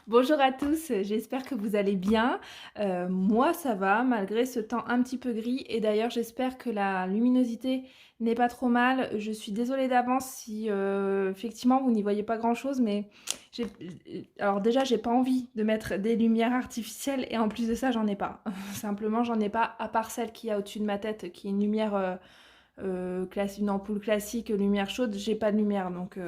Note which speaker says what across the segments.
Speaker 1: Bonjour à tous, j'espère que vous allez bien. Moi ça va malgré ce temps un petit peu gris et d'ailleurs j'espère que la luminosité n'est pas trop mal. Je suis désolée d'avance si effectivement vous n'y voyez pas grand-chose mais j'ai alors déjà j'ai pas envie de mettre des lumières artificielles et en plus de ça j'en ai pas. Simplement j'en ai pas à part celle qui a au-dessus de ma tête qui est une lumière une ampoule classique, lumière chaude, j'ai pas de lumière donc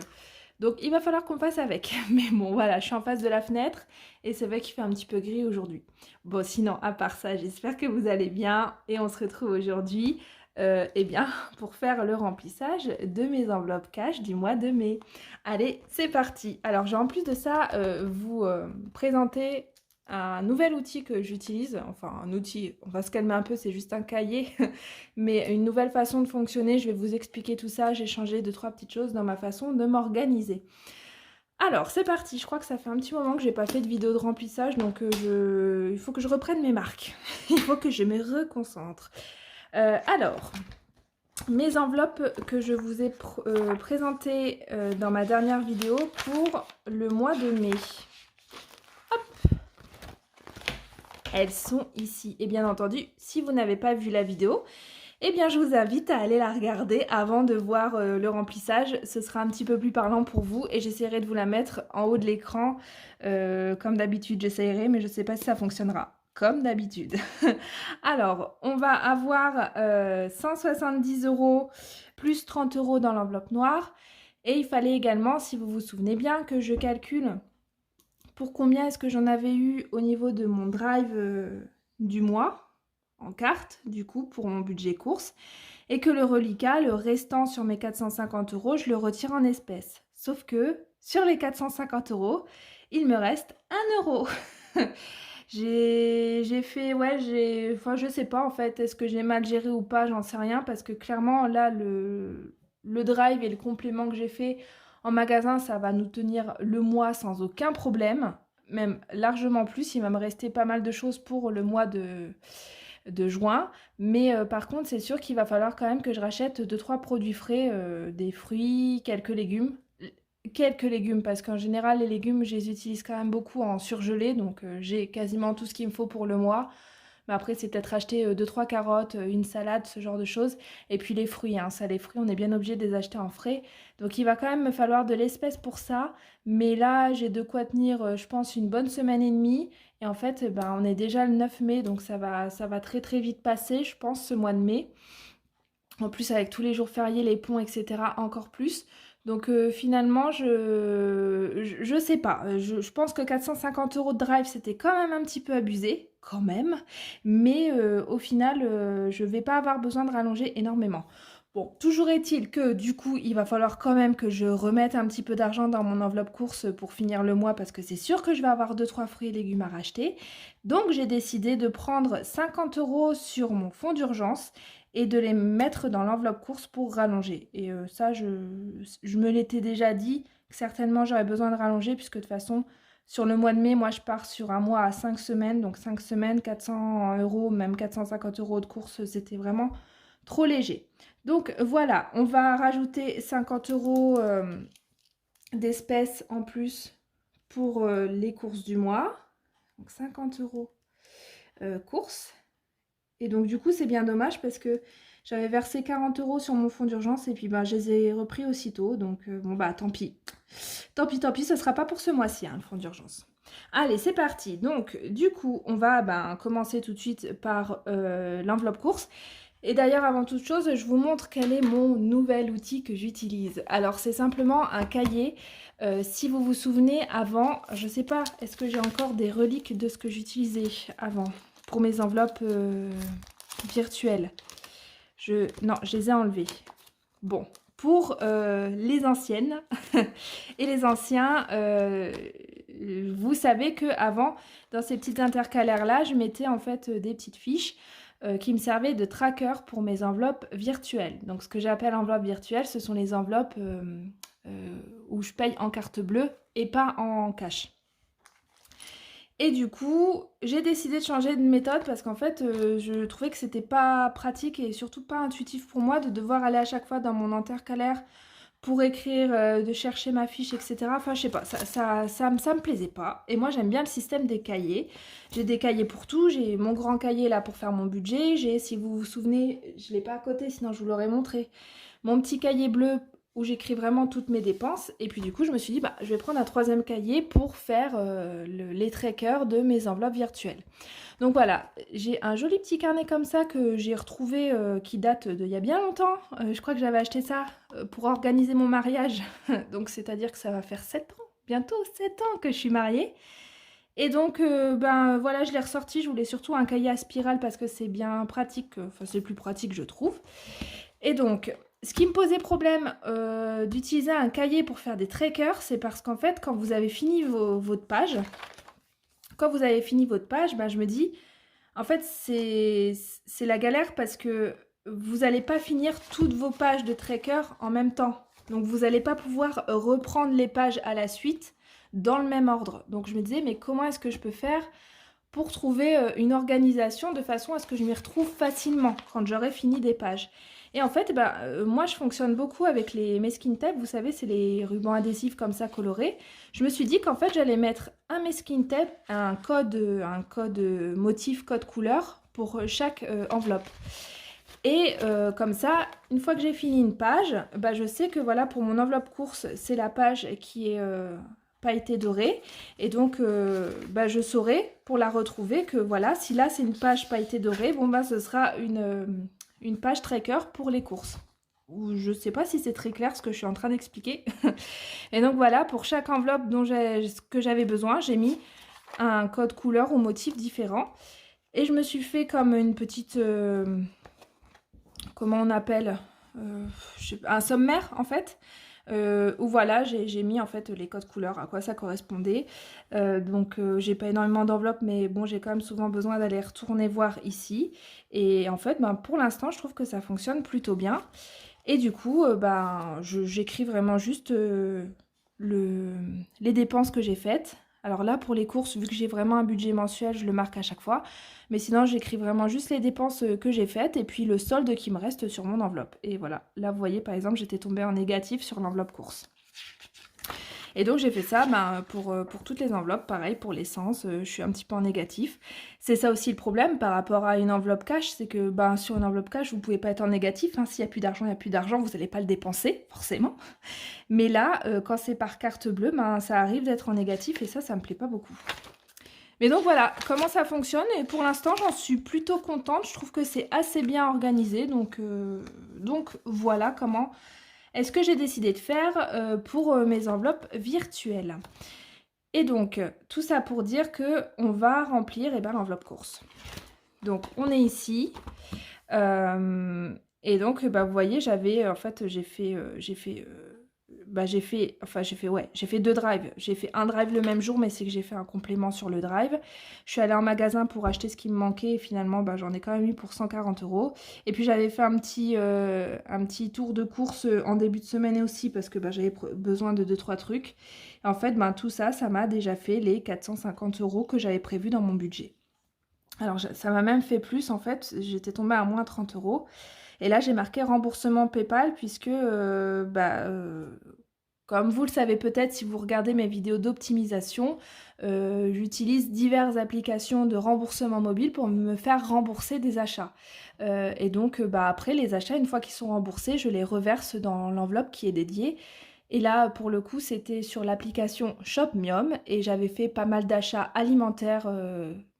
Speaker 1: il va falloir qu'on fasse avec. Mais bon voilà, je suis en face de la fenêtre et c'est vrai qu'il fait un petit peu gris aujourd'hui. Bon sinon, à part ça, j'espère que vous allez bien et on se retrouve aujourd'hui eh bien, pour faire le remplissage de mes enveloppes cash du mois de mai. Allez, c'est parti. Alors j'ai en plus de ça vous présenter un nouvel outil que j'utilise, enfin un outil, on va se calmer un peu, c'est juste un cahier, mais une nouvelle façon de fonctionner, je vais vous expliquer tout ça, j'ai changé 2-3 petites choses dans ma façon de m'organiser. Alors, c'est parti, je crois que ça fait un petit moment que j'ai pas fait de vidéo de remplissage, donc il faut que je reprenne mes marques, il faut que je me reconcentre. Alors, mes enveloppes que je vous ai présentées dans ma dernière vidéo pour le mois de mai. Elles sont ici. Et bien entendu, si vous n'avez pas vu la vidéo, eh bien je vous invite à aller la regarder avant de voir le remplissage. Ce sera un petit peu plus parlant pour vous et j'essaierai de vous la mettre en haut de l'écran. Comme d'habitude, j'essaierai, mais je ne sais pas si ça fonctionnera. Comme d'habitude. Alors, on va avoir 170 € plus 30 € dans l'enveloppe noire. Et il fallait également, si vous vous souvenez bien, que je calcule pour combien est-ce que j'en avais eu au niveau de mon drive du mois en carte, du coup, pour mon budget course, et que le reliquat, le restant sur mes 450 €, je le retire en espèces. Sauf que sur les 450 €, il me reste 1 euro. J'ai fait, ouais, enfin, je sais pas en fait, est-ce que j'ai mal géré ou pas, j'en sais rien, parce que clairement, là, le drive et le complément que j'ai fait en magasin, ça va nous tenir le mois sans aucun problème, même largement plus, il va me rester pas mal de choses pour le mois de juin, mais par contre, c'est sûr qu'il va falloir quand même que je rachète 2-3 produits frais, des fruits, quelques légumes, parce qu'en général, les légumes, je les utilise quand même beaucoup en surgelé, donc j'ai quasiment tout ce qu'il me faut pour le mois. Mais après, c'est peut-être acheter 2-3 carottes, une salade, ce genre de choses. Et puis les fruits, hein, ça, les fruits, on est bien obligé de les acheter en frais. Donc il va quand même me falloir de l'espèce pour ça. Mais là, j'ai de quoi tenir, je pense, une bonne semaine et demie. Et en fait, ben, on est déjà le 9 mai, donc ça va très très vite passer, je pense, ce mois de mai. En plus, avec tous les jours fériés, les ponts, etc., encore plus. Donc finalement, je sais pas. Je pense que 450 € de drive, c'était quand même un petit peu abusé, quand même. Mais au final, je vais pas avoir besoin de rallonger énormément. Bon, toujours est-il que du coup, il va falloir quand même que je remette un petit peu d'argent dans mon enveloppe course pour finir le mois parce que c'est sûr que je vais avoir 2-3 fruits et légumes à racheter. Donc j'ai décidé de prendre 50 € sur mon fonds d'urgence et de les mettre dans l'enveloppe course pour rallonger. Et ça, je me l'étais déjà dit, que certainement j'aurais besoin de rallonger, puisque de toute façon, sur le mois de mai, moi je pars sur un mois à 5 semaines, donc 5 semaines, 400 €, même 450 € de course, c'était vraiment trop léger. Donc voilà, on va rajouter 50 € d'espèces en plus pour les courses du mois. Donc 50 € courses. Et donc du coup c'est bien dommage parce que j'avais versé 40 € sur mon fonds d'urgence et puis bah, je les ai repris aussitôt. Donc bon bah tant pis. Tant pis, ce sera pas pour ce mois-ci hein, le fonds d'urgence. Allez c'est parti. Donc du coup on va commencer tout de suite par l'enveloppe course. Et d'ailleurs avant toute chose je vous montre quel est mon nouvel outil que j'utilise. Alors c'est simplement un cahier. Si vous vous souvenez avant, je sais pas, est-ce que j'ai encore des reliques de ce que j'utilisais avant pour mes enveloppes virtuelles. Non, je les ai enlevées. Bon, pour les anciennes et les anciens, vous savez que avant, dans ces petites intercalaires-là, je mettais en fait des petites fiches qui me servaient de tracker pour mes enveloppes virtuelles. Donc ce que j'appelle enveloppe virtuelle, ce sont les enveloppes où je paye en carte bleue et pas en cash. Et du coup, j'ai décidé de changer de méthode parce qu'en fait, je trouvais que c'était pas pratique et surtout pas intuitif pour moi de devoir aller à chaque fois dans mon intercalaire pour écrire, de chercher ma fiche, etc. Enfin, je sais pas, ça me plaisait pas. Et moi, j'aime bien le système des cahiers. J'ai des cahiers pour tout. J'ai mon grand cahier là pour faire mon budget. J'ai, si vous vous souvenez, je l'ai pas à côté, sinon je vous l'aurais montré, mon petit cahier bleu où j'écris vraiment toutes mes dépenses. Et puis du coup, je me suis dit, bah, je vais prendre un troisième cahier pour faire les trackers de mes enveloppes virtuelles. Donc voilà, j'ai un joli petit carnet comme ça que j'ai retrouvé qui date d'il y a bien longtemps. Je crois que j'avais acheté ça pour organiser mon mariage. Donc c'est-à-dire que ça va faire 7 ans, bientôt 7 ans que je suis mariée. Et donc, ben voilà, je l'ai ressorti. Je voulais surtout un cahier à spirale parce que c'est bien pratique. Enfin, c'est plus pratique, je trouve. Et donc, ce qui me posait problème d'utiliser un cahier pour faire des trackers, c'est parce qu'en fait, quand vous avez fini votre page, ben, je me dis, en fait, c'est la galère parce que vous n'allez pas finir toutes vos pages de tracker en même temps. Donc, vous n'allez pas pouvoir reprendre les pages à la suite dans le même ordre. Donc, je me disais, mais comment est-ce que je peux faire pour trouver une organisation de façon à ce que je m'y retrouve facilement quand j'aurai fini des pages. Et en fait, bah, moi, je fonctionne beaucoup avec les Meskin Tape. Vous savez, c'est les rubans adhésifs comme ça colorés. Je me suis dit qu'en fait, j'allais mettre un Meskin Tape, un code motif, code couleur pour chaque enveloppe. Et comme ça, une fois que j'ai fini une page, bah, je sais que voilà, pour mon enveloppe course, c'est la page qui est pailletée dorée. Et donc, bah, je saurai pour la retrouver que voilà, si là c'est une page pailletée dorée, bon bah ce sera une page tracker pour les courses. Ou je sais pas si c'est très clair ce que je suis en train d'expliquer. Et donc voilà, pour chaque enveloppe que j'avais besoin, j'ai mis un code couleur ou motif différent. Et je me suis fait comme une petite... comment on appelle un sommaire en fait, où voilà, j'ai mis en fait les codes couleurs, à quoi ça correspondait. Donc j'ai pas énormément d'enveloppes, mais bon, j'ai quand même souvent besoin d'aller retourner voir ici. Et en fait, ben, pour l'instant, je trouve que ça fonctionne plutôt bien. Et du coup, ben, j'écris vraiment juste les dépenses que j'ai faites. Alors là, pour les courses, vu que j'ai vraiment un budget mensuel, je le marque à chaque fois. Mais sinon, j'écris vraiment juste les dépenses que j'ai faites et puis le solde qui me reste sur mon enveloppe. Et voilà, là, vous voyez, par exemple, j'étais tombée en négatif sur l'enveloppe course. Et donc j'ai fait ça pour toutes les enveloppes, pareil pour l'essence, je suis un petit peu en négatif. C'est ça aussi le problème par rapport à une enveloppe cash, c'est que ben, sur une enveloppe cash, vous ne pouvez pas être en négatif, hein. S'il n'y a plus d'argent, il n'y a plus d'argent, vous n'allez pas le dépenser, forcément. Mais là, quand c'est par carte bleue, ben, ça arrive d'être en négatif et ça me plaît pas beaucoup. Mais donc voilà, comment ça fonctionne et pour l'instant j'en suis plutôt contente, je trouve que c'est assez bien organisé, donc voilà comment est-ce que j'ai décidé de faire pour mes enveloppes virtuelles. Et donc tout ça pour dire que on va remplir l'enveloppe course. Donc on est ici, et donc bah, vous voyez j'avais en fait j'ai fait deux drives. J'ai fait un drive le même jour, mais c'est que j'ai fait un complément sur le drive. Je suis allée en magasin pour acheter ce qui me manquait et finalement, bah, j'en ai quand même eu pour 140 €. Et puis j'avais fait un petit tour de course en début de semaine aussi parce que bah, j'avais besoin de 2-3 trucs. Et en fait, bah, tout ça, ça m'a déjà fait les 450 € que j'avais prévu dans mon budget. Alors ça m'a même fait plus en fait, j'étais tombée à moins 30 €. Et là j'ai marqué remboursement PayPal puisque comme vous le savez peut-être si vous regardez mes vidéos d'optimisation, j'utilise diverses applications de remboursement mobile pour me faire rembourser des achats. Et donc après les achats, une fois qu'ils sont remboursés, je les reverse dans l'enveloppe qui est dédiée. Et là, pour le coup, c'était sur l'application Shopmium et j'avais fait pas mal d'achats alimentaires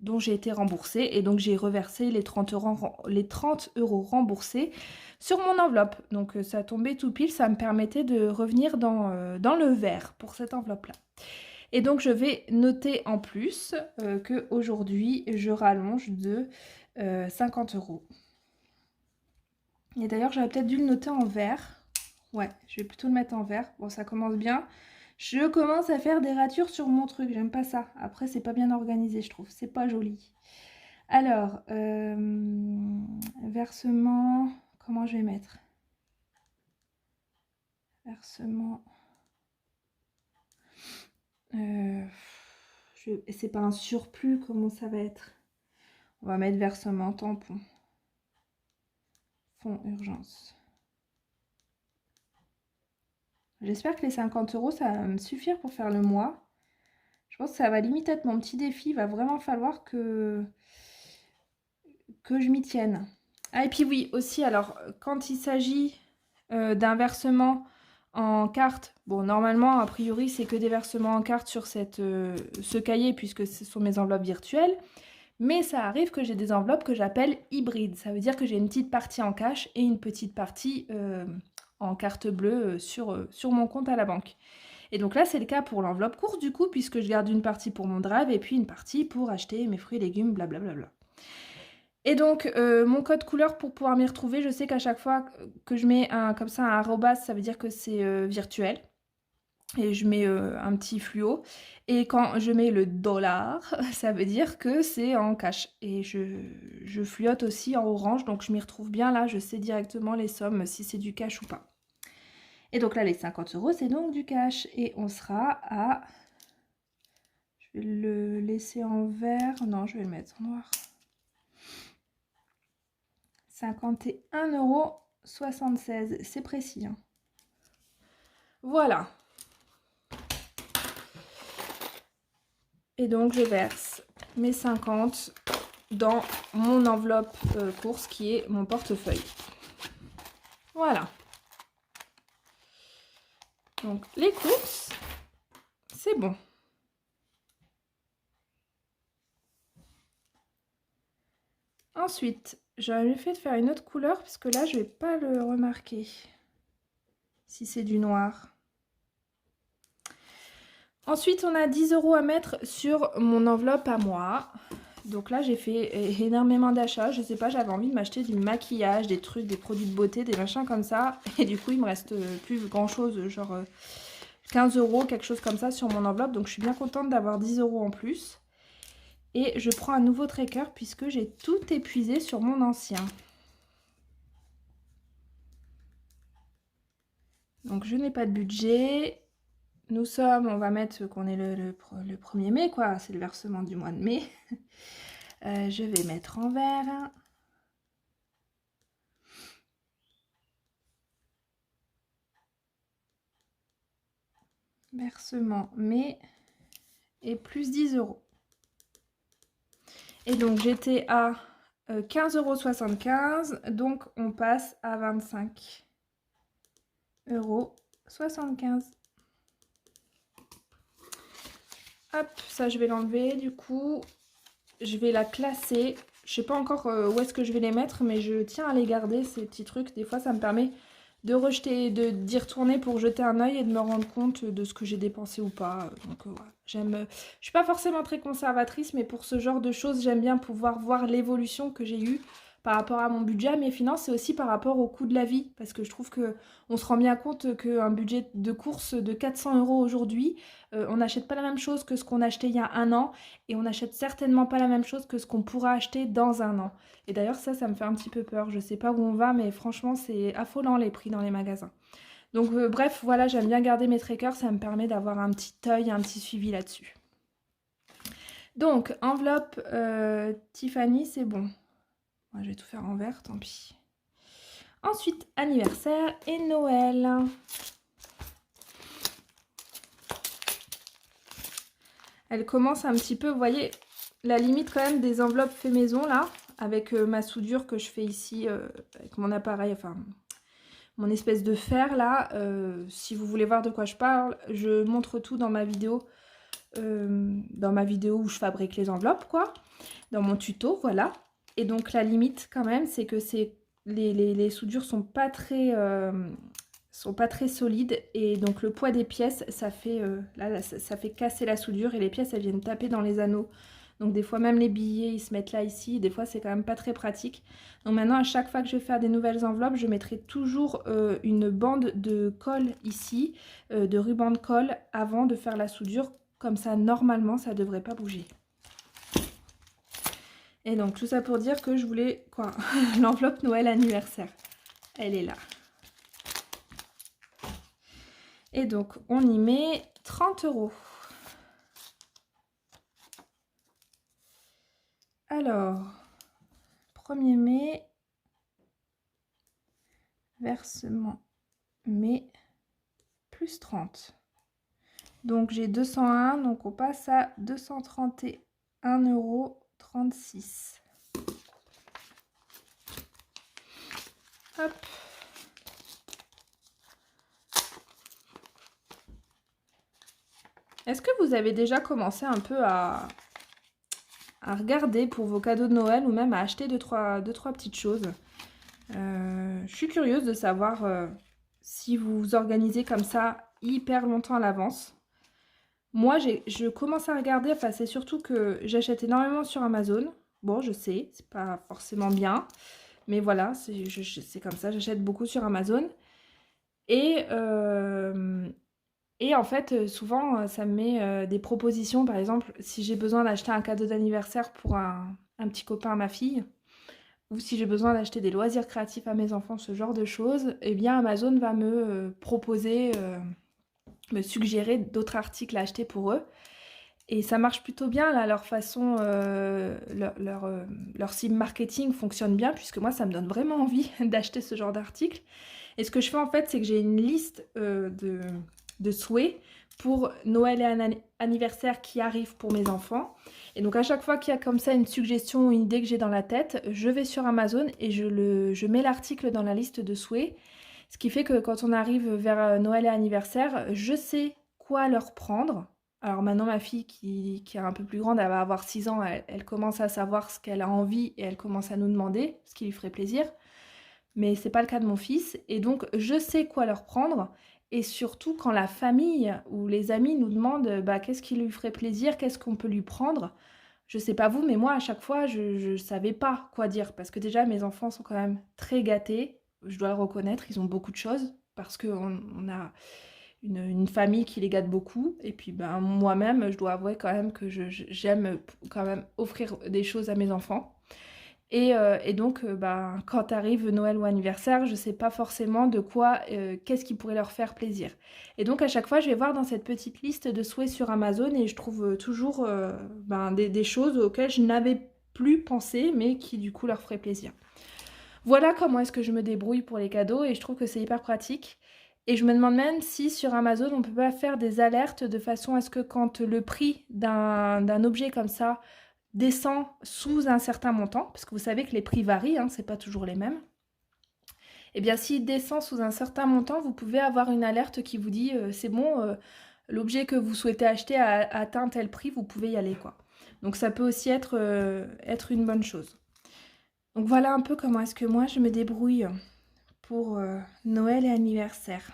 Speaker 1: dont j'ai été remboursée. Et donc, j'ai reversé les 30 € remboursés sur mon enveloppe. Donc, ça tombait tout pile, ça me permettait de revenir dans le vert pour cette enveloppe-là. Et donc, je vais noter en plus qu'aujourd'hui, je rallonge de 50 €. Et d'ailleurs, j'aurais peut-être dû le noter en vert. Ouais, je vais plutôt le mettre en vert. Bon, ça commence bien. Je commence à faire des ratures sur mon truc. J'aime pas ça. Après, c'est pas bien organisé, je trouve. C'est pas joli. Alors, versement... Comment je vais mettre? Versement... C'est pas un surplus, comment ça va être? On va mettre versement tampon. Fonds urgence. J'espère que les 50 € ça va me suffire pour faire le mois. Je pense que ça va limite être mon petit défi. Il va vraiment falloir que je m'y tienne. Ah, et puis oui, aussi, alors, quand il s'agit d'un versement en carte, bon, normalement, a priori, c'est que des versements en carte sur ce cahier, puisque ce sont mes enveloppes virtuelles. Mais ça arrive que j'ai des enveloppes que j'appelle hybrides. Ça veut dire que j'ai une petite partie en cash et une petite partie en carte bleue sur mon compte à la banque. Et donc là, c'est le cas pour l'enveloppe course, du coup, puisque je garde une partie pour mon drive et puis une partie pour acheter mes fruits et légumes, blablabla. Et donc, mon code couleur pour pouvoir m'y retrouver, je sais qu'à chaque fois que je mets comme ça un arrobas, ça veut dire que c'est virtuel. Et je mets un petit fluo. Et quand je mets le dollar, ça veut dire que c'est en cash. Et je fluote aussi en orange, donc je m'y retrouve bien là, je sais directement les sommes, si c'est du cash ou pas. Et donc là, les 50 €, c'est donc du cash. Et on sera à... Je vais le laisser en vert. Non, je vais le mettre en noir. 51,76 €. C'est précis, hein. Voilà. Et donc, je verse mes 50 dans mon enveloppe course qui est mon portefeuille. Voilà. Donc, les courses, c'est bon. Ensuite, j'aurais mieux fait de faire une autre couleur parce que là, je ne vais pas le remarquer si c'est du noir. Ensuite, on a 10 € à mettre sur mon enveloppe à moi. Donc là, j'ai fait énormément d'achats. Je sais pas, j'avais envie de m'acheter du maquillage, des trucs, des produits de beauté, des machins comme ça. Et du coup, il me reste plus grand chose, genre 15 €, quelque chose comme ça sur mon enveloppe. Donc je suis bien contente d'avoir 10 € en plus. Et je prends un nouveau tracker puisque j'ai tout épuisé sur mon ancien. Donc je n'ai pas de budget. Nous sommes, on va mettre qu'on est le 1er mai, quoi. C'est le versement du mois de mai. Je vais mettre en vert. Versement mai et plus 10 €. Et donc j'étais à 15,75 €, donc on passe à 25,75 €. Hop, ça je vais l'enlever du coup. Je vais la classer. Je sais pas encore où est-ce que je vais les mettre, mais je tiens à les garder, ces petits trucs. Des fois, ça me permet de rejeter, d'y retourner pour jeter un œil et de me rendre compte de ce que j'ai dépensé ou pas. Donc voilà, j'aime. Je suis pas forcément très conservatrice, mais pour ce genre de choses, j'aime bien pouvoir voir l'évolution que j'ai eue par rapport à mon budget, à mes finances, et aussi par rapport au coût de la vie, parce que je trouve que on se rend bien compte qu'un budget de course de 400 € aujourd'hui, on n'achète pas la même chose que ce qu'on achetait il y a un an, et on n'achète certainement pas la même chose que ce qu'on pourra acheter dans un an. Et d'ailleurs ça me fait un petit peu peur. Je sais pas où on va, mais franchement c'est affolant les prix dans les magasins. Donc bref, voilà, j'aime bien garder mes trackers, ça me permet d'avoir un petit œil, un petit suivi là-dessus. Donc enveloppe Tiffany, c'est bon. Moi, je vais tout faire en vert, tant pis. Ensuite, anniversaire et Noël. Elle commence un petit peu, vous voyez, la limite quand même des enveloppes fait maison là, avec ma soudure que je fais ici avec mon appareil, enfin mon espèce de fer là. Si vous voulez voir de quoi je parle, je montre tout dans ma vidéo où je fabrique les enveloppes, quoi, dans mon tuto, voilà. Et donc la limite quand même, c'est que les soudures sont pas très solides, et donc le poids des pièces, ça fait ça fait casser la soudure, et les pièces elles viennent taper dans les anneaux. Donc des fois même les billets ils se mettent là ici, des fois c'est quand même pas très pratique. Donc maintenant à chaque fois que je vais faire des nouvelles enveloppes, je mettrai toujours une bande de colle ici, de ruban de colle avant de faire la soudure, comme ça normalement ça devrait pas bouger. Et donc tout ça pour dire que je voulais quoi, l'enveloppe Noël anniversaire, elle est là. Et donc on y met 30 €. Alors, 1er mai, versement mai, plus 30. Donc j'ai 201, donc on passe à 231,36 €. Hop. Est-ce que vous avez déjà commencé un peu à regarder pour vos cadeaux de Noël ou même à acheter deux, trois petites choses? Je suis curieuse de savoir si vous vous organisez comme ça hyper longtemps à l'avance. Moi, je commence à regarder, enfin c'est surtout que j'achète énormément sur Amazon. Bon, je sais, c'est pas forcément bien, mais voilà, c'est comme ça, j'achète beaucoup sur Amazon. Et, en fait, souvent, ça me met des propositions. Par exemple, si j'ai besoin d'acheter un cadeau d'anniversaire pour un petit copain à ma fille, ou si j'ai besoin d'acheter des loisirs créatifs à mes enfants, ce genre de choses, eh bien Amazon va me proposer, me suggérer d'autres articles à acheter pour eux. Et ça marche plutôt bien, là, leur façon, leur cible marketing fonctionne bien, puisque moi, ça me donne vraiment envie d'acheter ce genre d'article. Et ce que je fais en fait, c'est que j'ai une liste de souhaits pour Noël et anniversaire qui arrivent pour mes enfants. Et donc à chaque fois qu'il y a comme ça une suggestion ou une idée que j'ai dans la tête, je vais sur Amazon et je mets l'article dans la liste de souhaits. Ce qui fait que quand on arrive vers Noël et anniversaire, je sais quoi leur prendre. Alors maintenant, ma fille qui est un peu plus grande, elle va avoir 6 ans, elle commence à savoir ce qu'elle a envie et elle commence à nous demander ce qui lui ferait plaisir. Mais c'est pas le cas de mon fils. Et donc, je sais quoi leur prendre. Et surtout, quand la famille ou les amis nous demandent qu'est-ce qui lui ferait plaisir, qu'est-ce qu'on peut lui prendre. Je sais pas vous, mais moi, à chaque fois, je savais pas quoi dire. Parce que déjà, mes enfants sont quand même très gâtés. Je dois le reconnaître, ils ont beaucoup de choses. Parce qu'on a une famille qui les gâte beaucoup. Et puis, moi-même, je dois avouer quand même que j'aime quand même offrir des choses à mes enfants. Et donc, quand arrive Noël ou anniversaire, je sais pas forcément de quoi, qu'est-ce qui pourrait leur faire plaisir. Et donc à chaque fois, je vais voir dans cette petite liste de souhaits sur Amazon et je trouve toujours des choses auxquelles je n'avais plus pensé, mais qui du coup leur feraient plaisir. Voilà comment est-ce que je me débrouille pour les cadeaux et je trouve que c'est hyper pratique. Et je me demande même si sur Amazon, on peut pas faire des alertes de façon à ce que quand le prix d'un objet comme ça descend sous un certain montant, parce que vous savez que les prix varient, hein, c'est pas toujours les mêmes. Et bien s'il descend sous un certain montant, vous pouvez avoir une alerte qui vous dit c'est bon, l'objet que vous souhaitez acheter a atteint tel prix, vous pouvez y aller quoi. Donc ça peut aussi être une bonne chose. Donc voilà un peu comment est-ce que moi je me débrouille pour Noël et anniversaire.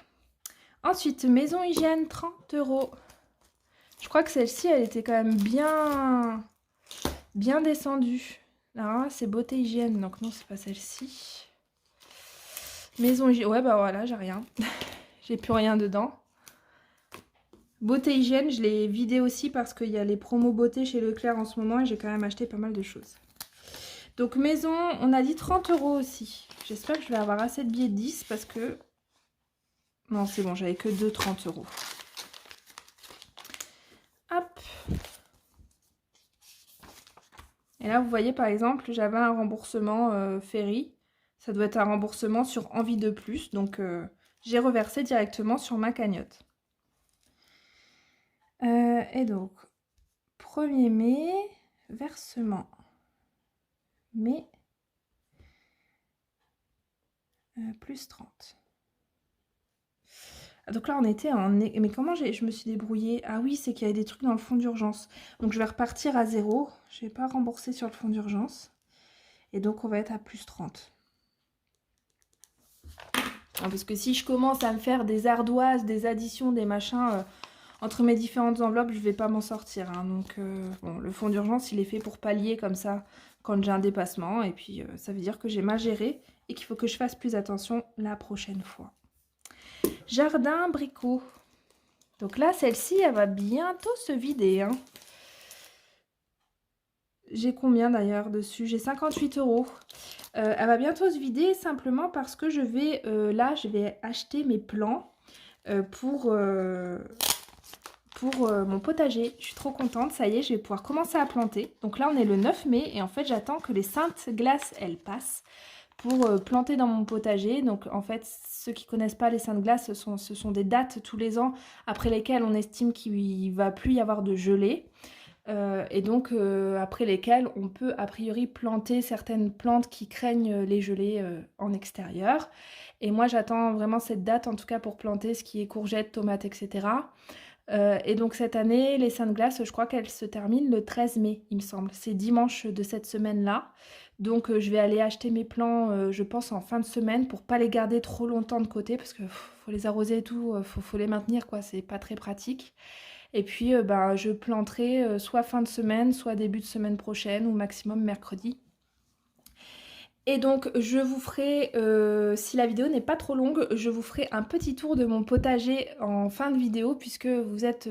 Speaker 1: Ensuite, maison hygiène, 30 €. Je crois que celle-ci, elle était quand même bien descendue. Alors là, c'est beauté hygiène, donc non, c'est pas celle-ci. Maison hygiène, ouais, bah voilà, j'ai rien. J'ai plus rien dedans. Beauté hygiène, je l'ai vidé aussi parce qu'il y a les promos beauté chez Leclerc en ce moment et j'ai quand même acheté pas mal de choses. Donc maison, on a dit 30 € aussi. J'espère que je vais avoir assez de billets de 10 parce que... Non, c'est bon, j'avais que 2 30 €. Hop. Et là, vous voyez, par exemple, j'avais un remboursement Ferry. Ça doit être un remboursement sur Envie de plus. Donc, j'ai reversé directement sur ma cagnotte. Et donc, 1er mai, versement. Mai, plus 30. Donc là, on était en... Mais comment je me suis débrouillée? Ah oui, c'est qu'il y avait des trucs dans le fonds d'urgence. Donc, je vais repartir à 0. Je ne vais pas rembourser sur le fonds d'urgence. Et donc, on va être à plus 30. Parce que si je commence à me faire des ardoises, des additions, des machins entre mes différentes enveloppes, je ne vais pas m'en sortir. Hein. Donc, bon, le fonds d'urgence, il est fait pour pallier comme ça quand j'ai un dépassement. Et puis, ça veut dire que j'ai mal géré et qu'il faut que je fasse plus attention la prochaine fois. Jardin abricot. Donc là, celle-ci, elle va bientôt se vider. Hein. J'ai combien d'ailleurs dessus? J'ai 58 €. Elle va bientôt se vider simplement parce que je vais acheter mes plants pour mon potager. Je suis trop contente, ça y est, je vais pouvoir commencer à planter. Donc là, on est le 9 mai et en fait, j'attends que les saintes glaces, elles passent pour planter dans mon potager. Donc en fait, ceux qui connaissent pas les seins de glace, ce sont des dates tous les ans après lesquelles on estime qu'il va plus y avoir de gelée. Et donc après lesquelles on peut a priori planter certaines plantes qui craignent les gelées en extérieur. Et moi j'attends vraiment cette date en tout cas pour planter ce qui est courgettes, tomates, etc. Et donc cette année, les seins de glace, je crois qu'elles se terminent le 13 mai, il me semble. C'est dimanche de cette semaine-là. Donc je vais aller acheter mes plants, je pense, en fin de semaine pour pas les garder trop longtemps de côté parce que faut les arroser et tout, faut les maintenir quoi, c'est pas très pratique. Et puis bah, je planterai soit fin de semaine, soit début de semaine prochaine ou maximum mercredi. Et donc je vous ferai, si la vidéo n'est pas trop longue, je vous ferai un petit tour de mon potager en fin de vidéo puisque vous êtes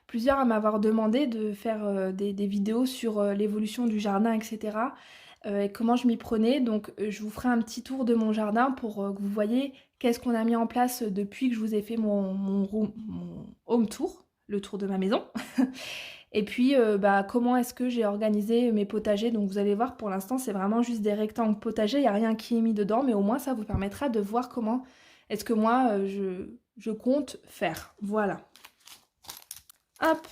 Speaker 1: plusieurs à m'avoir demandé de faire des vidéos sur l'évolution du jardin, etc. Et comment je m'y prenais. Donc je vous ferai un petit tour de mon jardin pour que vous voyez qu'est-ce qu'on a mis en place depuis que je vous ai fait mon home tour, le tour de ma maison. Et puis, bah, comment est-ce que j'ai organisé mes potagers. Donc vous allez voir, pour l'instant, c'est vraiment juste des rectangles potagers. Il n'y a rien qui est mis dedans, mais au moins, ça vous permettra de voir comment est-ce que moi, je compte faire. Voilà. Hop,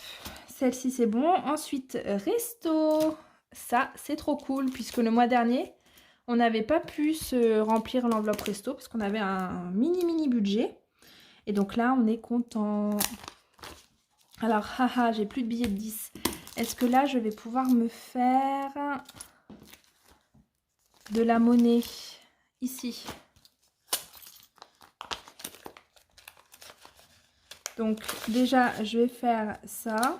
Speaker 1: celle-ci, c'est bon. Ensuite, resto. Ça, c'est trop cool, puisque le mois dernier, on n'avait pas pu se remplir l'enveloppe resto, parce qu'on avait un mini budget. Et donc là, on est content. Alors, haha, j'ai plus de billets de 10. Est-ce que là, je vais pouvoir me faire de la monnaie ici? Donc, déjà, je vais faire ça.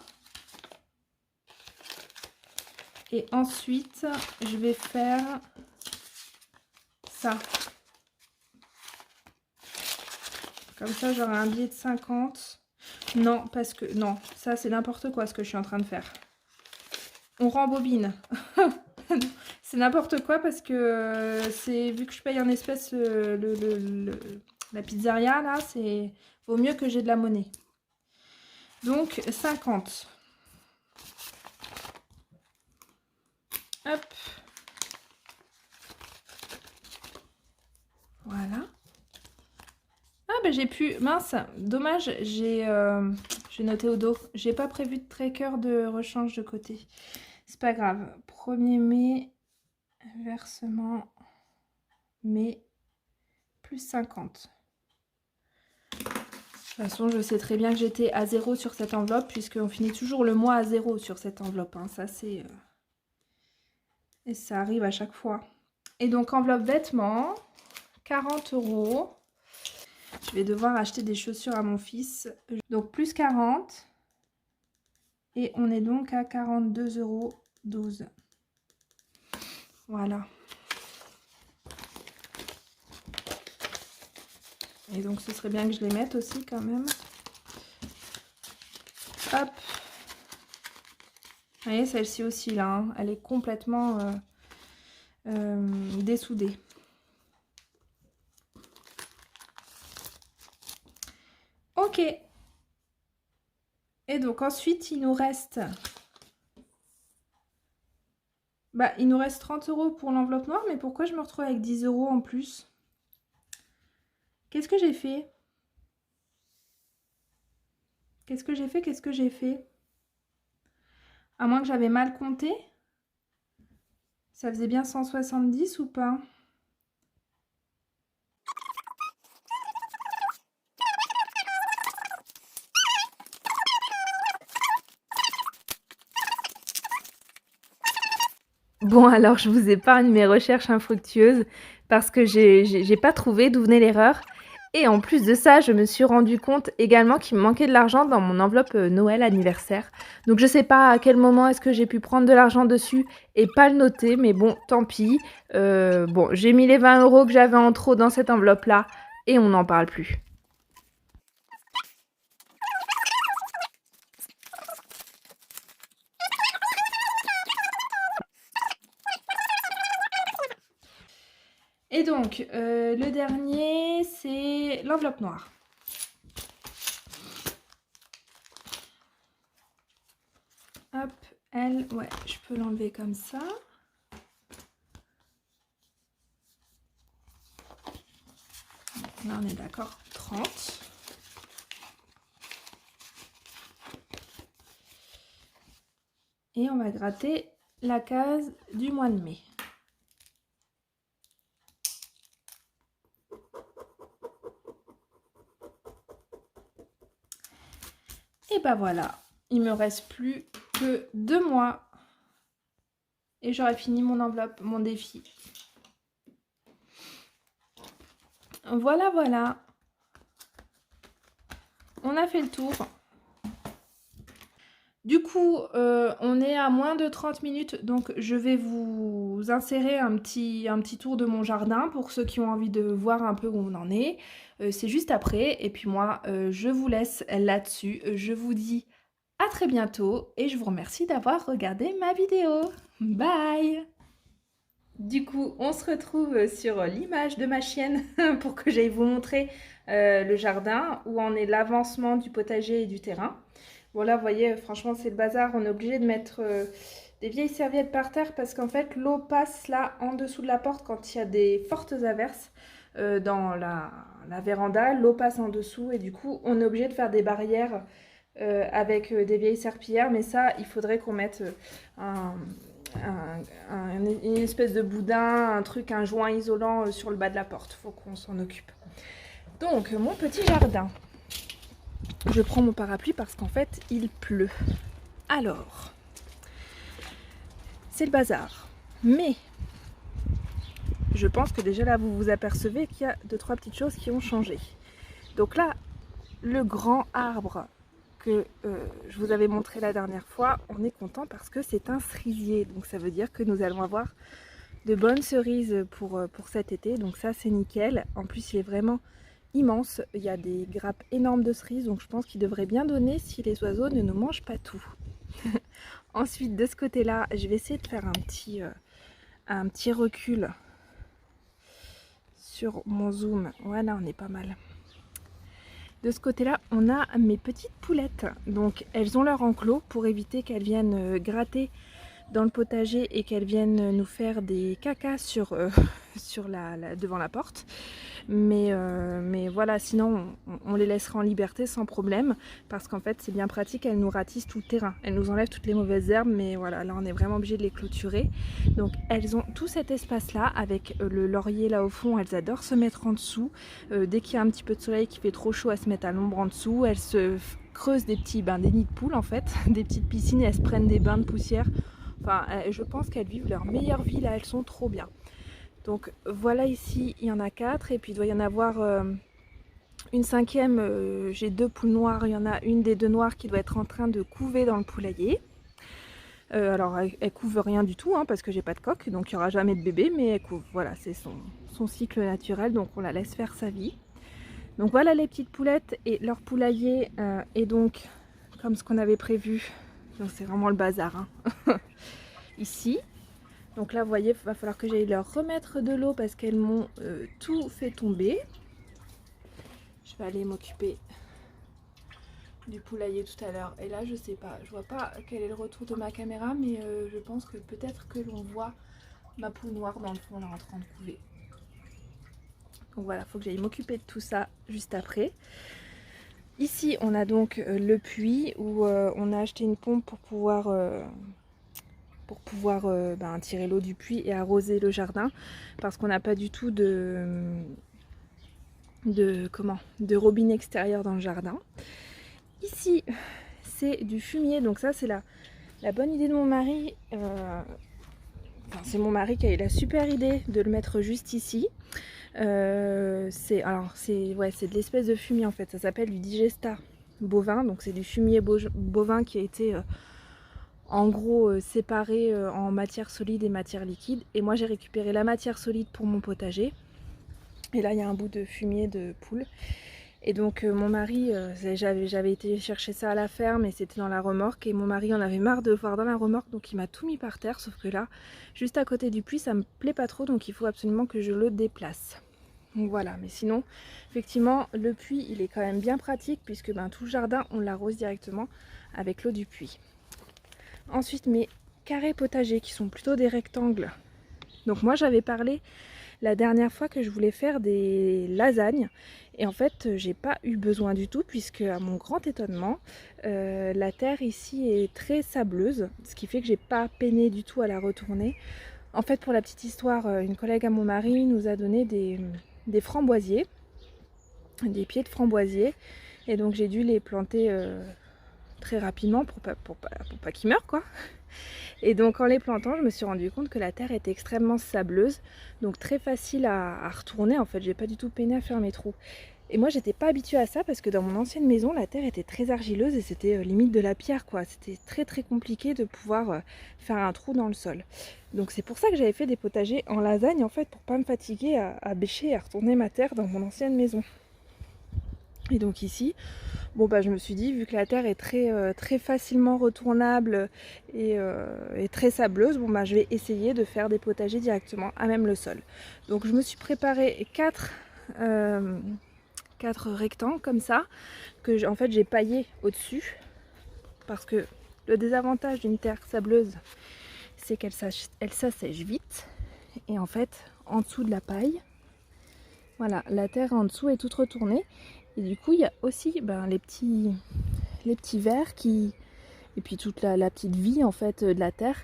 Speaker 1: Et ensuite, je vais faire ça. Comme ça, j'aurai un billet de 50. Non, parce que... Non, ça, c'est n'importe quoi ce que je suis en train de faire. On rembobine. C'est n'importe quoi parce que c'est vu que je paye en espèces la pizzeria, là, c'est vaut mieux que j'ai de la monnaie. Donc, 50. Hop. Voilà. Ah, ben j'ai pu... Mince, dommage, j'ai noté au dos. J'ai pas prévu de tracker de rechange de côté. C'est pas grave. 1er mai, versement, mai, plus 50. De toute façon, je sais très bien que j'étais à 0 sur cette enveloppe, puisqu'on finit toujours le mois à 0 sur cette enveloppe. Hein. Ça, c'est... Et ça arrive à chaque fois. Et donc, enveloppe vêtements, 40 €. Je vais devoir acheter des chaussures à mon fils. Donc, plus 40. Et on est donc à 42,12 €. Voilà. Et donc, ce serait bien que je les mette aussi quand même. Hop. Vous voyez, celle-ci aussi, là, hein, elle est complètement dessoudée. Ok. Et donc, ensuite, il nous reste... Bah, il nous reste 30 € pour l'enveloppe noire, mais pourquoi je me retrouve avec 10 € en plus? Qu'est-ce que j'ai fait? Qu'est-ce que j'ai fait? Qu'est-ce que j'ai fait? À moins que j'avais mal compté. Ça faisait bien 170 ou pas? Bon, alors je vous épargne mes recherches infructueuses parce que j'ai pas trouvé d'où venait l'erreur. Et en plus de ça, je me suis rendu compte également qu'il me manquait de l'argent dans mon enveloppe Noël anniversaire. Donc je sais pas à quel moment est-ce que j'ai pu prendre de l'argent dessus et pas le noter, mais bon, tant pis. Bon, j'ai mis les 20 € que j'avais en trop dans cette enveloppe-là et on n'en parle plus. Et donc, le dernier, c'est l'enveloppe noire. Hop, elle, ouais, je peux l'enlever comme ça. Là on est d'accord, 30. Et on va gratter la case du mois de mai. Et ben voilà, il me reste plus que 2 mois. Et j'aurai fini mon enveloppe, mon défi. Voilà, voilà. On a fait le tour. Du coup, on est à moins de 30 minutes, donc je vais vous insérer un petit tour de mon jardin pour ceux qui ont envie de voir un peu où on en est. C'est juste après, et puis moi, je vous laisse là-dessus. Je vous dis à très bientôt, et je vous remercie d'avoir regardé ma vidéo. Bye! Du coup, on se retrouve sur l'image de ma chienne pour que j'aille vous montrer le jardin, où en est l'avancement du potager et du terrain. Bon là, vous voyez, franchement, c'est le bazar. On est obligé de mettre des vieilles serviettes par terre parce qu'en fait, l'eau passe là en dessous de la porte quand il y a des fortes averses dans la véranda. L'eau passe en dessous et du coup, on est obligé de faire des barrières avec des vieilles serpillières. Mais ça, il faudrait qu'on mette une espèce de boudin, un joint isolant sur le bas de la porte. Faut qu'on s'en occupe. Donc, mon petit jardin. Je prends mon parapluie parce qu'en fait, il pleut. Alors, c'est le bazar. Mais, je pense que déjà là, vous vous apercevez qu'il y a 2-3 petites choses qui ont changé. Donc là, le grand arbre que je vous avais montré la dernière fois, on est content parce que c'est un cerisier. Donc ça veut dire que nous allons avoir de bonnes cerises pour cet été. Donc ça, c'est nickel. En plus, il est vraiment immense, il y a des grappes énormes de cerises, donc je pense qu'il devrait bien donner si les oiseaux ne nous mangent pas tout. Ensuite, de ce côté-là, je vais essayer de faire un petit recul sur mon zoom. Voilà, on est pas mal. De ce côté-là, on a mes petites poulettes. Donc, elles ont leur enclos pour éviter qu'elles viennent gratter dans le potager et qu'elles viennent nous faire des cacas sur devant la porte. Mais voilà, sinon on les laissera en liberté sans problème parce qu'en fait c'est bien pratique, elles nous ratissent tout le terrain, elles nous enlèvent toutes les mauvaises herbes, mais voilà, là on est vraiment obligé de les clôturer. Donc elles ont tout cet espace là avec le laurier là au fond, elles adorent se mettre en dessous. Dès qu'il y a un petit peu de soleil qui fait trop chaud, elles se mettent à l'ombre en dessous, elles se creusent des nids de poules en fait, des petites piscines et elles se prennent des bains de poussière. Enfin, je pense qu'elles vivent leur meilleure vie là, elles sont trop bien. Donc voilà, ici il y en a 4 et puis il doit y en avoir une 5e. J'ai 2 poules noires, il y en a une des 2 noires qui doit être en train de couver dans le poulailler. Alors elle couve rien du tout hein, parce que j'ai pas de coque, donc il n'y aura jamais de bébé, mais elle couve. Voilà, c'est son cycle naturel, donc on la laisse faire sa vie. Donc voilà les petites poulettes et leur poulailler est donc comme ce qu'on avait prévu. Donc c'est vraiment le bazar hein. Ici. Donc là, vous voyez, il va falloir que j'aille leur remettre de l'eau parce qu'elles m'ont tout fait tomber. Je vais aller m'occuper du poulailler tout à l'heure. Et là, je sais pas, je vois pas quel est le retour de ma caméra, mais je pense que peut-être que l'on voit ma poule noire dans le fond là en train de couver. Donc voilà, il faut que j'aille m'occuper de tout ça juste après. Ici, on a donc le puits où on a acheté une pompe pour pouvoir tirer l'eau du puits et arroser le jardin parce qu'on n'a pas du tout de robinet extérieur dans le jardin. Ici c'est du fumier, donc ça c'est la bonne idée de mon mari. C'est mon mari qui a eu la super idée de le mettre juste ici. C'est de l'espèce de fumier en fait, ça s'appelle du digesta bovin, donc c'est du fumier bovin qui a été en gros séparé en matière solide et matière liquide. Et moi j'ai récupéré la matière solide pour mon potager. Et là il y a un bout de fumier de poule. Et donc mon mari, j'avais été chercher ça à la ferme et c'était dans la remorque. Et mon mari en avait marre de le voir dans la remorque, donc il m'a tout mis par terre. Sauf que là, juste à côté du puits, ça me plaît pas trop, donc il faut absolument que je le déplace. Donc voilà, mais sinon, effectivement, le puits, il est quand même bien pratique puisque tout le jardin, on l'arrose directement avec l'eau du puits. Ensuite, mes carrés potagers qui sont plutôt des rectangles. Donc moi, j'avais parlé la dernière fois que je voulais faire des lasagnes. Et en fait, j'ai pas eu besoin du tout puisque, à mon grand étonnement, la terre ici est très sableuse, ce qui fait que j'ai pas peiné du tout à la retourner. En fait, pour la petite histoire, une collègue à mon mari nous a donné des framboisiers, des pieds de framboisiers, et donc j'ai dû les planter très rapidement pour pas qu'ils meurent, quoi. Et donc en les plantant, je me suis rendu compte que la terre était extrêmement sableuse, donc très facile à retourner. En fait, j'ai pas du tout peiné à faire mes trous. Et moi, j'étais pas habituée à ça parce que dans mon ancienne maison, la terre était très argileuse et c'était limite de la pierre, quoi. C'était très très compliqué de pouvoir faire un trou dans le sol. Donc c'est pour ça que j'avais fait des potagers en lasagne, en fait, pour pas me fatiguer à bêcher et à retourner ma terre dans mon ancienne maison. Et donc ici, bon bah je me suis dit, vu que la terre est très facilement retournable et très sableuse, bon bah je vais essayer de faire des potagers directement à même le sol. Donc je me suis préparé 4 rectangles comme ça, que en fait j'ai paillé au-dessus, parce que le désavantage d'une terre sableuse, c'est qu'elle s'assèche vite, et en fait en dessous de la paille, voilà, la terre en dessous est toute retournée. Et du coup, il y a aussi les petits vers et puis toute la petite vie en fait de la terre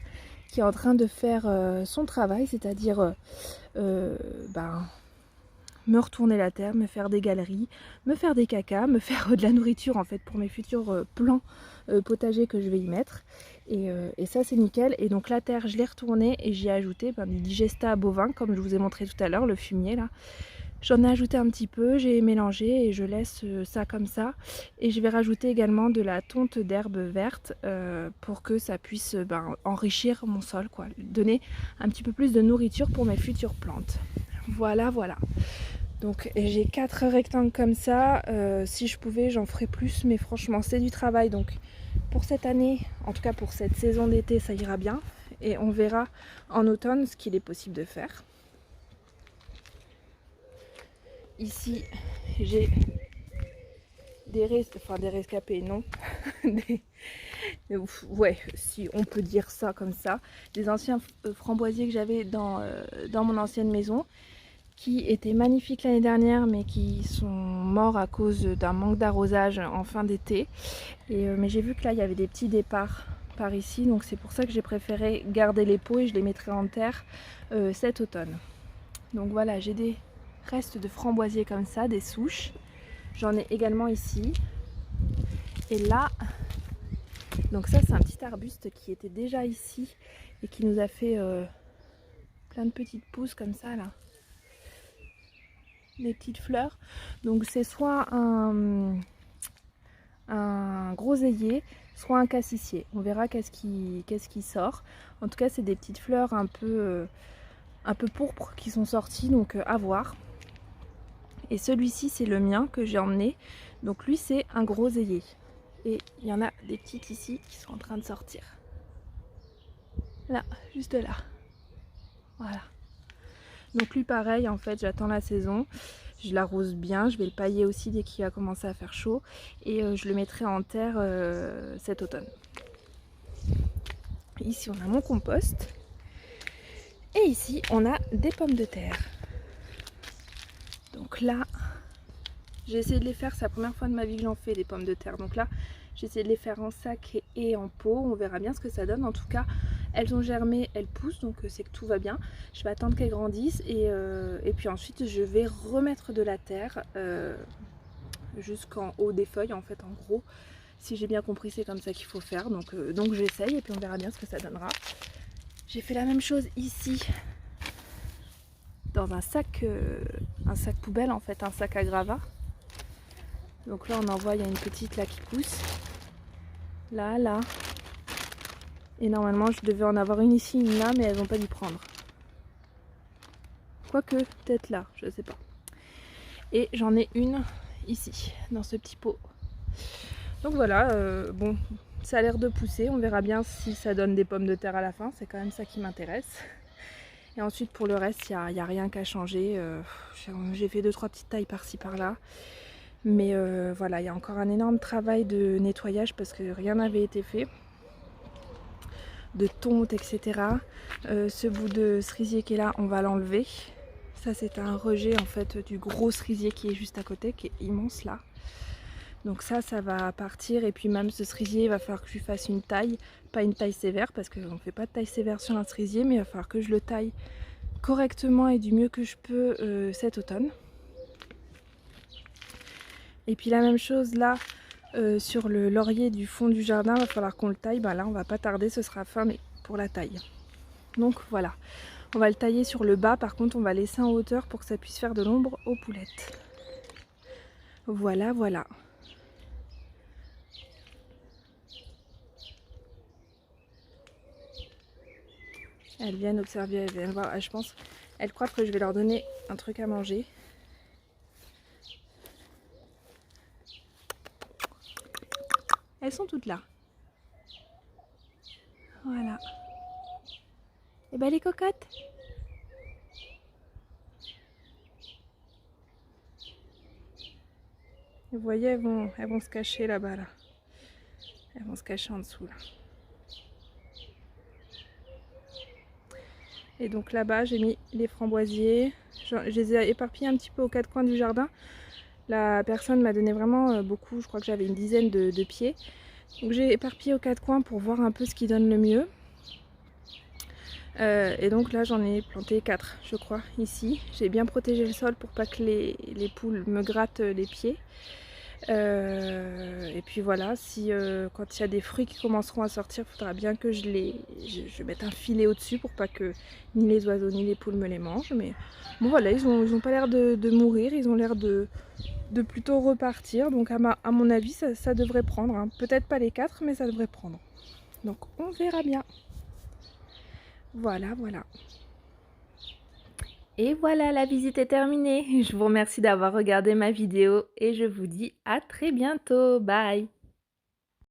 Speaker 1: qui est en train de faire son travail, c'est-à-dire me retourner la terre, me faire des galeries, me faire des cacas, me faire de la nourriture en fait pour mes futurs plants potagers que je vais y mettre. Et ça c'est nickel. Et donc la terre, je l'ai retournée et j'y ai ajouté du digesta bovin, comme je vous ai montré tout à l'heure, le fumier là. J'en ai ajouté un petit peu, j'ai mélangé et je laisse ça comme ça. Et je vais rajouter également de la tonte d'herbe verte pour que ça puisse enrichir mon sol, quoi. Donner un petit peu plus de nourriture pour mes futures plantes. Voilà, voilà. Donc j'ai 4 rectangles comme ça. Si je pouvais, j'en ferais plus, mais franchement, c'est du travail. Donc pour cette année, en tout cas pour cette saison d'été, ça ira bien. Et on verra en automne ce qu'il est possible de faire. Ici, j'ai des rescapés, non. Ouais, si on peut dire ça comme ça. Des anciens framboisiers que j'avais dans mon ancienne maison, qui étaient magnifiques l'année dernière, mais qui sont morts à cause d'un manque d'arrosage en fin d'été. Mais j'ai vu que là, il y avait des petits départs par ici, donc c'est pour ça que j'ai préféré garder les pots et je les mettrai en terre cet automne. Donc voilà, j'ai des restes de framboisiers comme ça, des souches. J'en ai également ici. Et là, donc ça c'est un petit arbuste qui était déjà ici et qui nous a fait plein de petites pousses comme ça là. Des petites fleurs. Donc c'est soit un groseillier, soit un cassissier. On verra qu'est-ce qui sort. En tout cas c'est des petites fleurs un peu pourpres qui sont sorties, donc à voir. Et celui-ci c'est le mien que j'ai emmené, donc lui c'est un groseillier. Et il y en a des petites ici qui sont en train de sortir. Là, juste là. Voilà. Donc lui pareil, en fait j'attends la saison, je l'arrose bien, je vais le pailler aussi dès qu'il va commencer à faire chaud. Et je le mettrai en terre cet automne. Ici on a mon compost. Et ici on a des pommes de terre. Donc là, j'ai essayé de les faire, c'est la première fois de ma vie que j'en fais des pommes de terre. Donc là, j'ai essayé de les faire en sac et en pot. On verra bien ce que ça donne. En tout cas, elles ont germé, elles poussent, donc c'est que tout va bien. Je vais attendre qu'elles grandissent et puis ensuite je vais remettre de la terre jusqu'en haut des feuilles, en fait, en gros. Si j'ai bien compris, c'est comme ça qu'il faut faire. Donc j'essaye et puis on verra bien ce que ça donnera. J'ai fait la même chose ici, dans un sac poubelle, en fait, un sac à gravats. Donc là on en voit, il y a une petite là qui pousse. Là. Et normalement je devais en avoir une ici, une là, mais elles n'ont pas dû prendre. Quoique, peut-être là, je sais pas. Et j'en ai une ici, dans ce petit pot. Donc voilà, bon, ça a l'air de pousser. On verra bien si ça donne des pommes de terre à la fin. C'est quand même ça qui m'intéresse. Et ensuite pour le reste, il n'y a rien qu'à changer. J'ai fait 2-3 petites tailles par-ci par-là. Mais voilà, il y a encore un énorme travail de nettoyage parce que rien n'avait été fait. De tonte, etc. Ce bout de cerisier qui est là, on va l'enlever. Ça c'est un rejet en fait du gros cerisier qui est juste à côté, qui est immense là. Donc ça va partir, et puis même ce cerisier il va falloir que je lui fasse une taille, pas une taille sévère parce qu'on ne fait pas de taille sévère sur un cerisier, mais il va falloir que je le taille correctement et du mieux que je peux cet automne. Et puis la même chose là sur le laurier du fond du jardin, il va falloir qu'on le taille. Ben là on va pas tarder, ce sera fin mai pour la taille. Donc voilà, on va le tailler sur le bas, par contre on va laisser en hauteur pour que ça puisse faire de l'ombre aux poulettes. Voilà, voilà. Elles viennent observer, elles viennent voir. Je pense, elles croient que je vais leur donner un truc à manger. Elles sont toutes là. Voilà. Et ben les cocottes. Vous voyez, elles vont se cacher là-bas là. Elles vont se cacher en dessous là. Et donc là-bas j'ai mis les framboisiers. Je les ai éparpillés un petit peu aux quatre coins du jardin. La personne m'a donné vraiment beaucoup, je crois que j'avais une dizaine de pieds. Donc j'ai éparpillé aux quatre coins pour voir un peu ce qui donne le mieux. Et donc là j'en ai planté 4 je crois ici. J'ai bien protégé le sol pour pas que les poules me grattent les pieds. Et puis voilà, si quand il y a des fruits qui commenceront à sortir, il faudra bien que je mette un filet au-dessus pour pas que ni les oiseaux ni les poules me les mangent. Mais bon voilà, ils ont pas l'air de mourir, ils ont l'air de plutôt repartir. Donc à mon avis ça devrait prendre, hein. Peut-être pas les 4 mais ça devrait prendre. Donc on verra bien. Voilà, voilà. Et voilà, la visite est terminée. Je vous remercie d'avoir regardé ma vidéo et je vous dis à très bientôt. Bye!